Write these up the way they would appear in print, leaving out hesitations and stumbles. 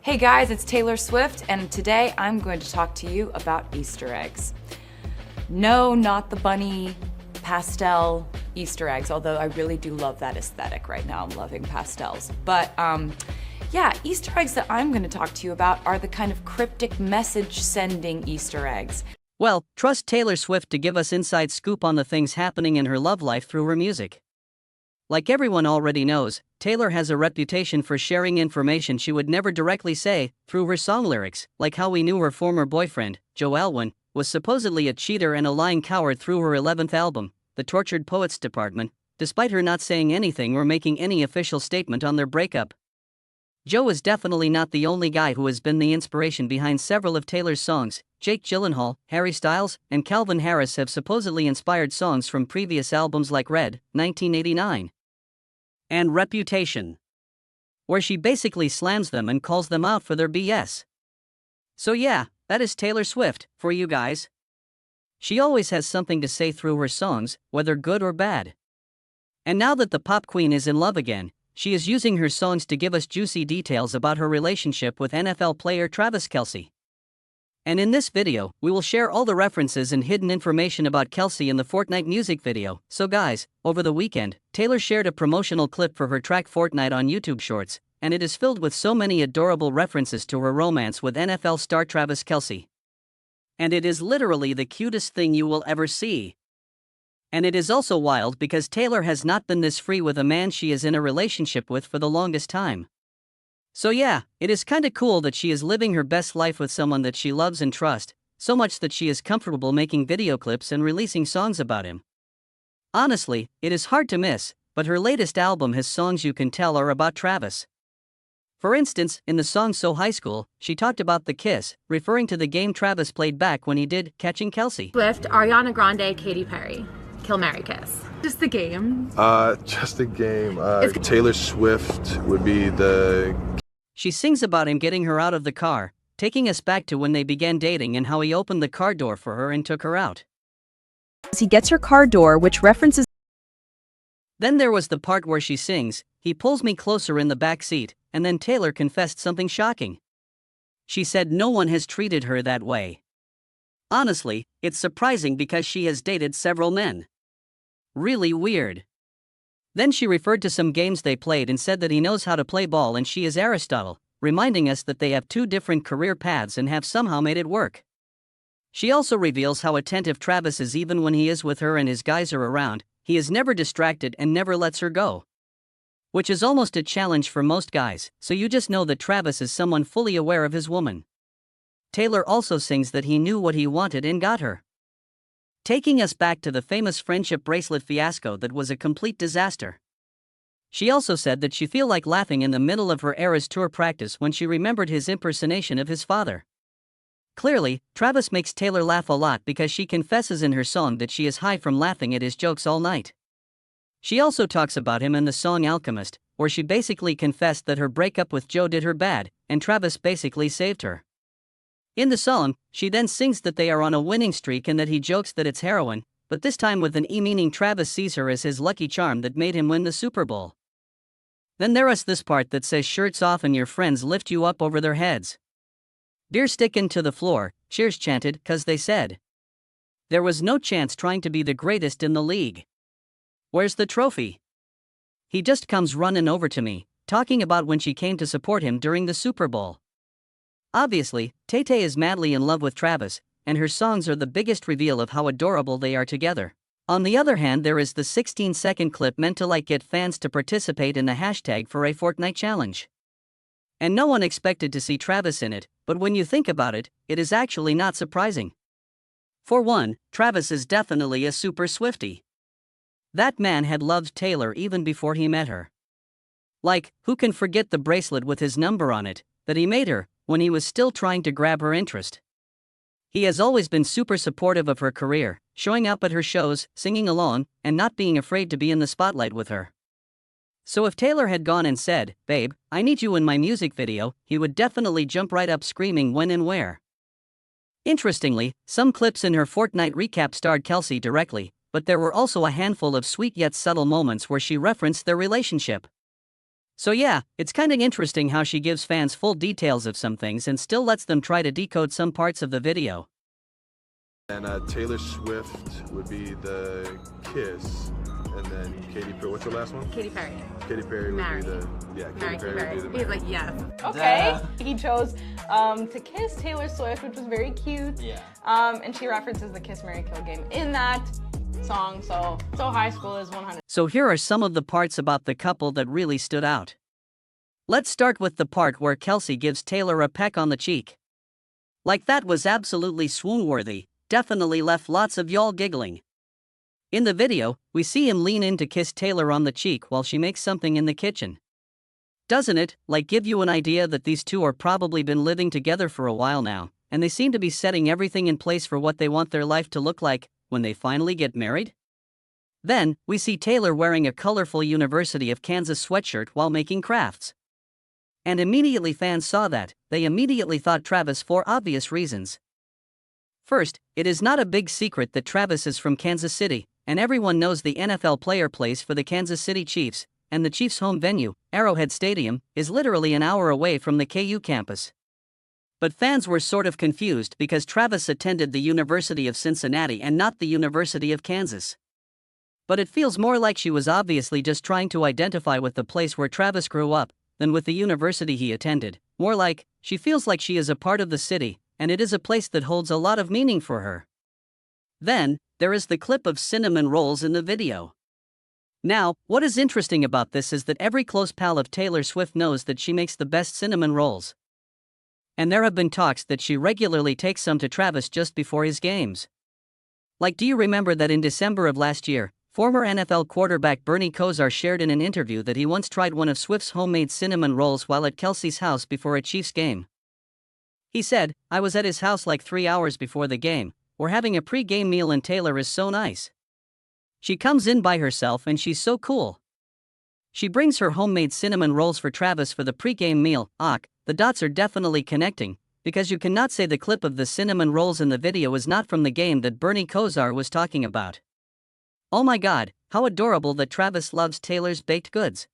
Hey guys, it's Taylor Swift, and today I'm going to talk to you about Easter eggs. No, not the bunny pastel Easter eggs, although I really do love that aesthetic right now. I'm loving pastels. But yeah, Easter eggs that I'm going to talk to you about are the kind of cryptic message sending Easter eggs. Well, trust Taylor Swift to give us inside scoop on the things happening in her love life through her music. Like everyone already knows, Taylor has a reputation for sharing information she would never directly say through her song lyrics, like how we knew her former boyfriend, Joe Alwyn, was supposedly a cheater and a lying coward through her 11th album, The Tortured Poets Department, despite her not saying anything or making any official statement on their breakup. Joe is definitely not the only guy who has been the inspiration behind several of Taylor's songs. Jake Gyllenhaal, Harry Styles, and Calvin Harris have supposedly inspired songs from previous albums like Red, 1989, and Reputation, where she basically slams them and calls them out for their BS. So yeah, that is Taylor Swift, for you guys. She always has something to say through her songs, whether good or bad. And now that the pop queen is in love again, she is using her songs to give us juicy details about her relationship with NFL player Travis Kelce. And in this video, we will share all the references and hidden information about Kelce in the Fortnight music video. So guys, over the weekend, Taylor shared a promotional clip for her track Fortnight on YouTube Shorts, and it is filled with so many adorable references to her romance with NFL star Travis Kelce. And it is literally the cutest thing you will ever see. And it is also wild because Taylor has not been this free with a man she is in a relationship with for the longest time. So yeah, it is kinda cool that she is living her best life with someone that she loves and trusts, so much that she is comfortable making video clips and releasing songs about him. Honestly, it is hard to miss, but her latest album has songs you can tell are about Travis. For instance, in the song So High School, she talked about the kiss, referring to the game Travis played back when he did Catching Kelce. Swift, Ariana Grande, Katy Perry. Kill, Marry, Kiss. Just the game. Just a game. Taylor Swift would be the... She sings about him getting her out of the car, taking us back to when they began dating and how he opened the car door for her and took her out. He gets her car door, which references. Then there was the part where she sings, "He pulls me closer in the back seat," and then Taylor confessed something shocking. She said no one has treated her that way. Honestly, it's surprising because she has dated several men. Really weird. Then she referred to some games they played and said that he knows how to play ball and she is Aristotle, reminding us that they have two different career paths and have somehow made it work. She also reveals how attentive Travis is even when he is with her and his guys are around. He is never distracted and never lets her go. Which is almost a challenge for most guys, so you just know that Travis is someone fully aware of his woman. Taylor also sings that he knew what he wanted and got her, taking us back to the famous friendship bracelet fiasco that was a complete disaster. She also said that she felt like laughing in the middle of her Eras tour practice when she remembered his impersonation of his father. Clearly, Travis makes Taylor laugh a lot because she confesses in her song that she is high from laughing at his jokes all night. She also talks about him in the song Alchemist, where she basically confessed that her breakup with Joe did her bad, and Travis basically saved her. In the song, she then sings that they are on a winning streak and that he jokes that it's heroin, but this time with an E, meaning Travis sees her as his lucky charm that made him win the Super Bowl. Then there is this part that says shirts off and your friends lift you up over their heads. Beer stickin' to the floor, cheers chanted, 'cause they said there was no chance trying to be the greatest in the league. Where's the trophy? He just comes running over to me, talking about when she came to support him during the Super Bowl. Obviously, Tay-Tay is madly in love with Travis, and her songs are the biggest reveal of how adorable they are together. On the other hand, there is the 16-second clip meant to get fans to participate in the hashtag for a Fortnite challenge. And no one expected to see Travis in it, but when you think about it, it is actually not surprising. For one, Travis is definitely a super Swiftie. That man had loved Taylor even before he met her. Like, who can forget the bracelet with his number on it, that he made her, when he was still trying to grab her interest? He has always been super supportive of her career, showing up at her shows, singing along, and not being afraid to be in the spotlight with her. So if Taylor had gone and said, "Babe, I need you in my music video," he would definitely jump right up screaming when and where. Interestingly, some clips in her Fortnite recap starred Kelce directly, but there were also a handful of sweet yet subtle moments where she referenced their relationship. So yeah, it's kinda interesting how she gives fans full details of some things and still lets them try to decode some parts of the video. And Taylor Swift would be the Kiss, and then Katy Perry. What's the last one? Katy Perry. Katy Perry would Mary. be the Mary, Katy Perry would be the He's Mary. like, yes. Okay. He chose to kiss Taylor Swift, which was very cute. Yeah. And she references the Kiss Mary Kill game in that song. So high school is 100. So here are some of the parts about the couple that really stood out. Let's start with the part where Kelce gives Taylor a peck on the cheek. Like that was absolutely swoon-worthy, definitely left lots of y'all giggling. In the video, we see him lean in to kiss Taylor on the cheek while she makes something in the kitchen. Doesn't it, like, give you an idea that these two are probably been living together for a while now, and they seem to be setting everything in place for what they want their life to look like when they finally get married? Then, we see Taylor wearing a colorful University of Kansas sweatshirt while making crafts. And immediately fans saw that, they immediately thought Travis for obvious reasons. First, it is not a big secret that Travis is from Kansas City, and everyone knows the NFL player plays for the Kansas City Chiefs, and the Chiefs' home venue, Arrowhead Stadium, is literally an hour away from the KU campus. But fans were sort of confused because Travis attended the University of Cincinnati and not the University of Kansas. But it feels more like she was obviously just trying to identify with the place where Travis grew up than with the university he attended. More like, she feels like she is a part of the city, and it is a place that holds a lot of meaning for her. Then, there is the clip of cinnamon rolls in the video. Now, what is interesting about this is that every close pal of Taylor Swift knows that she makes the best cinnamon rolls. And there have been talks that she regularly takes some to Travis just before his games. Like, do you remember that in December of last year, former NFL quarterback Bernie Kosar shared in an interview that he once tried one of Swift's homemade cinnamon rolls while at Kelce's house before a Chiefs game? He said, "I was at his house like 3 hours before the game. We're having a pre-game meal and Taylor is so nice. She comes in by herself and she's so cool. She brings her homemade cinnamon rolls for Travis for the pre-game meal." The dots are definitely connecting, because you cannot say the clip of the cinnamon rolls in the video is not from the game that Bernie Kosar was talking about. Oh my god, how adorable that Travis loves Taylor's baked goods.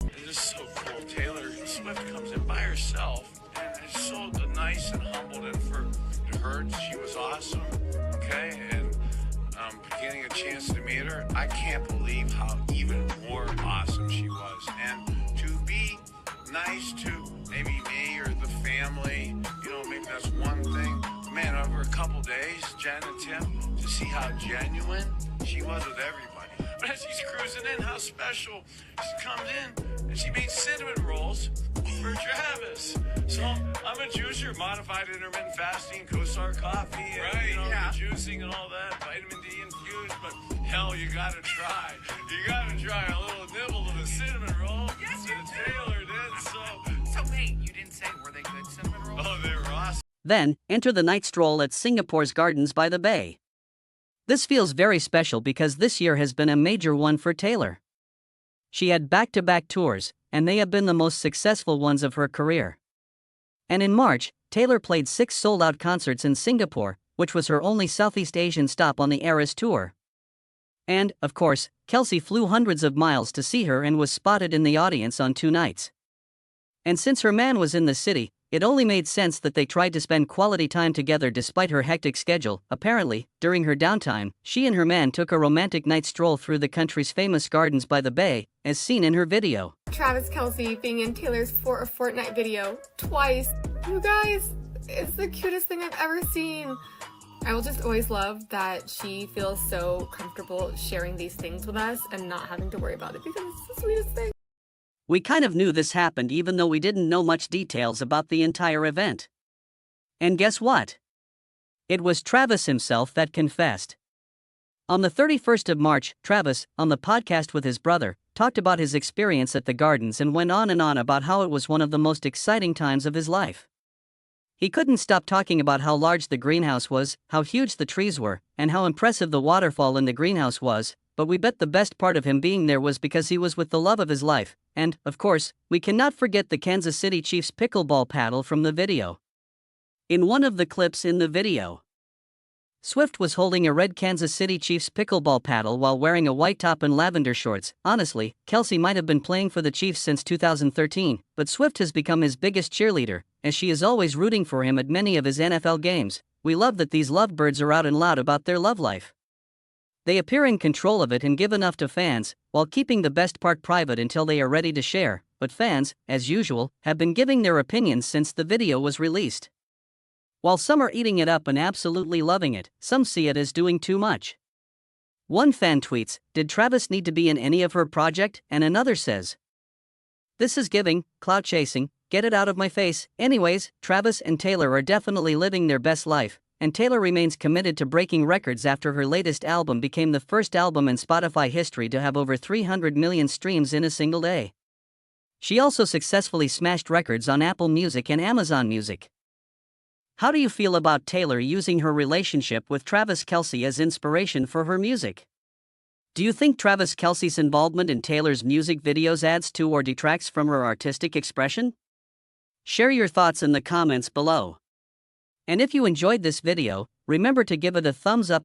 It is so cool. Taylor Swift comes in by herself and is so nice and humbled, and for her, she was awesome. Okay, and getting a chance to meet her, I can't believe how even more awesome she was. And to be nice to maybe me or the family, maybe that's one thing. Man, over a couple days, Jen and Tim, to see how genuine she was with everybody. But as she's cruising in, how special. She comes in and she made cinnamon rolls for Travis. So I'm a juicer, modified intermittent fasting, Kosar coffee, and the juicing and all that, vitamin D infused. But hell, you gotta try. You gotta try a little nibble of a cinnamon roll. Yes, Taylor did. So wait, you didn't say were they good cinnamon rolls? Oh, they were awesome. Then, enter the night stroll at Singapore's Gardens by the Bay. This feels very special because this year has been a major one for Taylor. She had back-to-back tours, and they have been the most successful ones of her career. And in March, Taylor played 6 sold-out concerts in Singapore, which was her only Southeast Asian stop on the Eras tour. And, of course, Kelce flew hundreds of miles to see her and was spotted in the audience on 2 nights. And since her man was in the city, it only made sense that they tried to spend quality time together despite her hectic schedule. Apparently, during her downtime, she and her man took a romantic night stroll through the country's famous gardens by the bay, as seen in her video. Travis Kelce being in Taylor's Fortnight video twice. You guys, it's the cutest thing I've ever seen. I will just always love that she feels so comfortable sharing these things with us and not having to worry about it because it's the sweetest thing. We kind of knew this happened even though we didn't know much details about the entire event. And guess what? It was Travis himself that confessed. On the 31st of March, Travis, on the podcast with his brother, talked about his experience at the gardens and went on about how it was one of the most exciting times of his life. He couldn't stop talking about how large the greenhouse was, how huge the trees were, and how impressive the waterfall in the greenhouse was, but we bet the best part of him being there was because he was with the love of his life, and, of course, we cannot forget the Kansas City Chiefs pickleball paddle from the video. In one of the clips in the video, Swift was holding a red Kansas City Chiefs pickleball paddle while wearing a white top and lavender shorts. Honestly, Kelce might have been playing for the Chiefs since 2013, but Swift has become his biggest cheerleader, as she is always rooting for him at many of his NFL games. We love that these lovebirds are out and loud about their love life. They appear in control of it and give enough to fans, while keeping the best part private until they are ready to share, but fans, as usual, have been giving their opinions since the video was released. While some are eating it up and absolutely loving it, some see it as doing too much. One fan tweets, "Did Travis need to be in any of her project?" And another says, "This is giving, clout chasing, get it out of my face." Anyways, Travis and Taylor are definitely living their best life, and Taylor remains committed to breaking records after her latest album became the first album in Spotify history to have over 300 million streams in a single day. She also successfully smashed records on Apple Music and Amazon Music. How do you feel about Taylor using her relationship with Travis Kelce as inspiration for her music? Do you think Travis Kelce's involvement in Taylor's music videos adds to or detracts from her artistic expression? Share your thoughts in the comments below. And if you enjoyed this video, remember to give it a thumbs up,